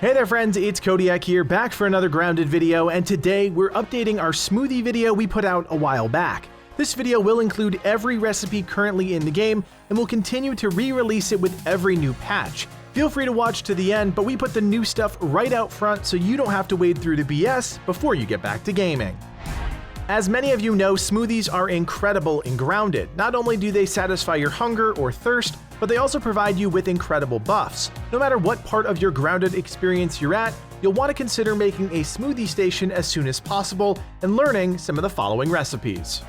Hey there friends, it's Kodiak here, back for another grounded video, and today we're updating our smoothie video we put out a while back. This video will include every recipe currently in the game, and we'll continue to re-release it with every new patch. Feel free to watch to the end, but we put the new stuff right out front so you don't have to wade through the BS before you get back to gaming. As many of you know, smoothies are incredible in Grounded. Not only do they satisfy your hunger or thirst, but they also provide you with incredible buffs. No matter what part of your Grounded experience you're at, you'll want to consider making a smoothie station as soon as possible and learning some of the following recipes.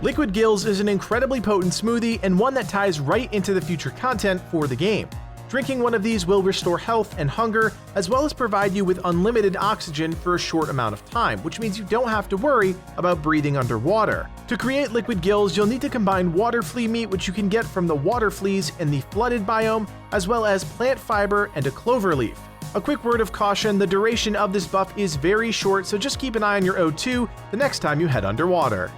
Liquid Gills is an incredibly potent smoothie and one that ties right into the future content for the game. Drinking one of these will restore health and hunger, as well as provide you with unlimited oxygen for a short amount of time, which means you don't have to worry about breathing underwater. To create Liquid Gills, you'll need to combine water flea meat, which you can get from the water fleas in the flooded biome, as well as plant fiber and a clover leaf. A quick word of caution, the duration of this buff is very short, so just keep an eye on your O2 the next time you head underwater.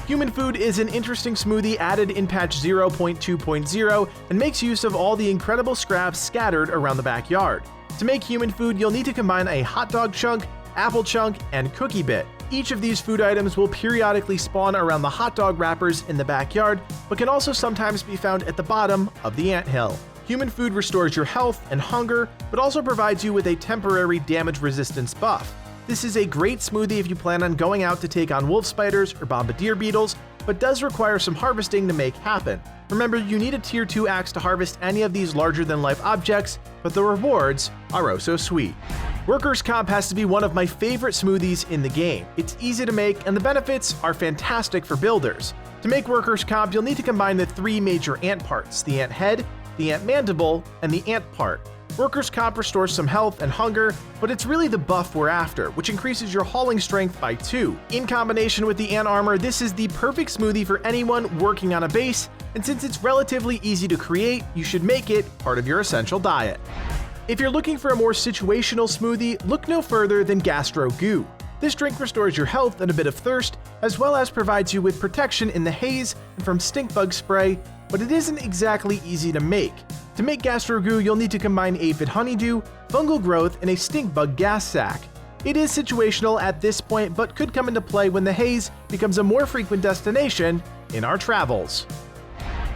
Human food is an interesting smoothie added in patch 0.2.0 and makes use of all the incredible scraps scattered around the backyard. To make human food, you'll need to combine a hot dog chunk, apple chunk, and cookie bit. Each of these food items will periodically spawn around the hot dog wrappers in the backyard, but can also sometimes be found at the bottom of the anthill. Human food restores your health and hunger, but also provides you with a temporary damage resistance buff. This is a great smoothie if you plan on going out to take on wolf spiders or bombardier beetles, but does require some harvesting to make happen. Remember, you need a tier 2 axe to harvest any of these larger-than-life objects, but the rewards are oh so sweet. Workers' Comp has to be one of my favorite smoothies in the game. It's easy to make, and the benefits are fantastic for builders. To make Workers' Comp, you'll need to combine the three major ant parts: the ant head, the ant mandible, and the ant part. Workers' Comp restores some health and hunger, but it's really the buff we're after, which increases your hauling strength by 2. In combination with the ant armor, this is the perfect smoothie for anyone working on a base, and since it's relatively easy to create, you should make it part of your essential diet. If you're looking for a more situational smoothie, look no further than Gastro Goo. This drink restores your health and a bit of thirst, as well as provides you with protection in the haze and from stink bug spray, but it isn't exactly easy to make. To make Gastro Goo, you'll need to combine aphid honeydew, fungal growth, and a stink bug gas sac. It is situational at this point, but could come into play when the haze becomes a more frequent destination in our travels.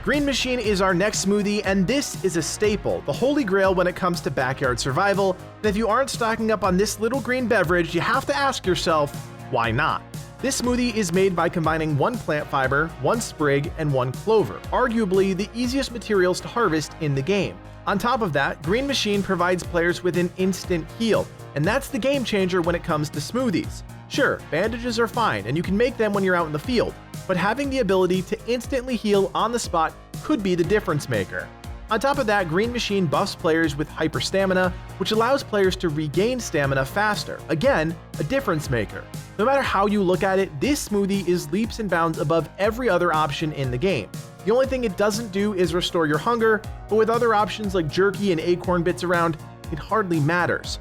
Green Machine is our next smoothie, and this is a staple, the holy grail when it comes to backyard survival, and if you aren't stocking up on this little green beverage, you have to ask yourself, why not? This smoothie is made by combining 1 plant fiber, 1 sprig, and 1 clover, arguably the easiest materials to harvest in the game. On top of that, Green Machine provides players with an instant heal, and that's the game changer when it comes to smoothies. Sure, bandages are fine, and you can make them when you're out in the field, but having the ability to instantly heal on the spot could be the difference maker. On top of that, Green Machine buffs players with hyper stamina, which allows players to regain stamina faster. Again, a difference maker. No matter how you look at it, this smoothie is leaps and bounds above every other option in the game. The only thing it doesn't do is restore your hunger, but with other options like jerky and acorn bits around, it hardly matters.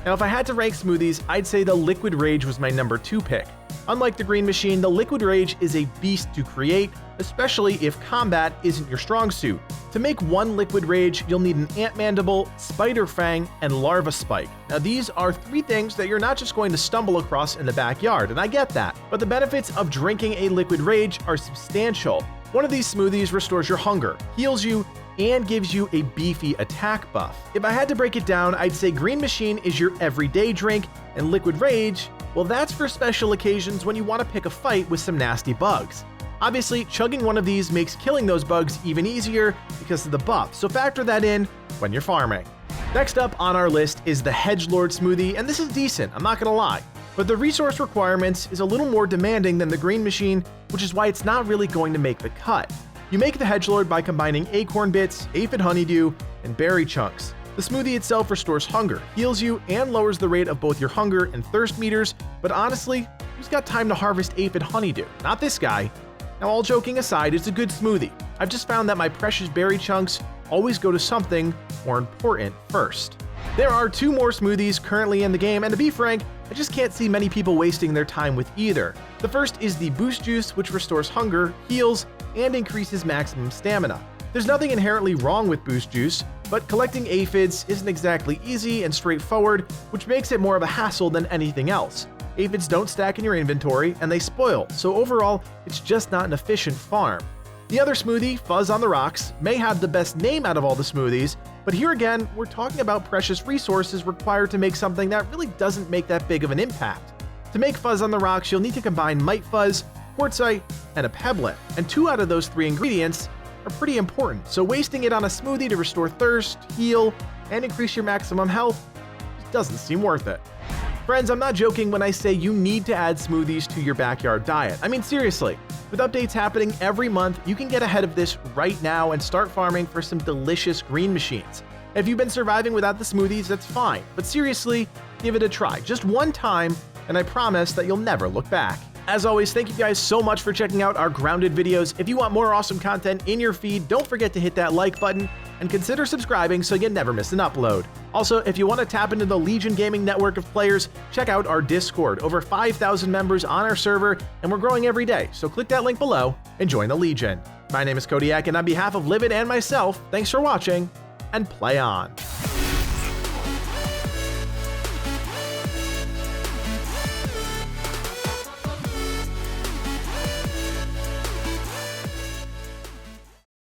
Now, if I had to rank smoothies, I'd say the Liquid Rage was my number 2 pick. Unlike the Green Machine, the Liquid Rage is a beast to create, especially if combat isn't your strong suit. To make 1 Liquid Rage, you'll need an ant mandible, spider fang, and larva spike. Now these are 3 things that you're not just going to stumble across in the backyard, and I get that, but the benefits of drinking a Liquid Rage are substantial. One of these smoothies restores your hunger, heals you, and gives you a beefy attack buff. If I had to break it down, I'd say Green Machine is your everyday drink, and Liquid Rage, well, that's for special occasions when you want to pick a fight with some nasty bugs. Obviously, chugging one of these makes killing those bugs even easier because of the buff, so factor that in when you're farming. Next up on our list is the Hedge Lord smoothie, and this is decent, I'm not gonna lie, but the resource requirements is a little more demanding than the Green Machine, which is why it's not really going to make the cut. You make the Hedge Lord by combining acorn bits, aphid honeydew, and berry chunks. The smoothie itself restores hunger, heals you, and lowers the rate of both your hunger and thirst meters, but honestly, who's got time to harvest aphid honeydew? Not this guy. Now, all joking aside, it's a good smoothie. I've just found that my precious berry chunks always go to something more important first. There are 2 more smoothies currently in the game, and to be frank, I just can't see many people wasting their time with either. The first is the Boost Juice, which restores hunger, heals, and increases maximum stamina. There's nothing inherently wrong with Boost Juice, but collecting aphids isn't exactly easy and straightforward, which makes it more of a hassle than anything else. Aphids don't stack in your inventory, and they spoil, so overall, it's just not an efficient farm. The other smoothie, Fuzz On The Rocks, may have the best name out of all the smoothies, but here again, we're talking about precious resources required to make something that really doesn't make that big of an impact. To make Fuzz On The Rocks, you'll need to combine Might Fuzz, Quartzite, and a Pebblet, and 2 out of those 3 ingredients are pretty important, so wasting it on a smoothie to restore thirst, heal, and increase your maximum health just doesn't seem worth it. Friends, I'm not joking when I say you need to add smoothies to your backyard diet. I mean, seriously, with updates happening every month, you can get ahead of this right now and start farming for some delicious green machines. If you've been surviving without the smoothies, that's fine, but seriously, give it a try. Just one time, and I promise that you'll never look back. As always, thank you guys so much for checking out our grounded videos. If you want more awesome content in your feed, don't forget to hit that like button and consider subscribing so you never miss an upload. Also, if you want to tap into the Legion Gaming network of players, check out our Discord. Over 5,000 members on our server, and we're growing every day, so click that link below and join the Legion. My name is Kodiak, and on behalf of Livid and myself, thanks for watching, and play on.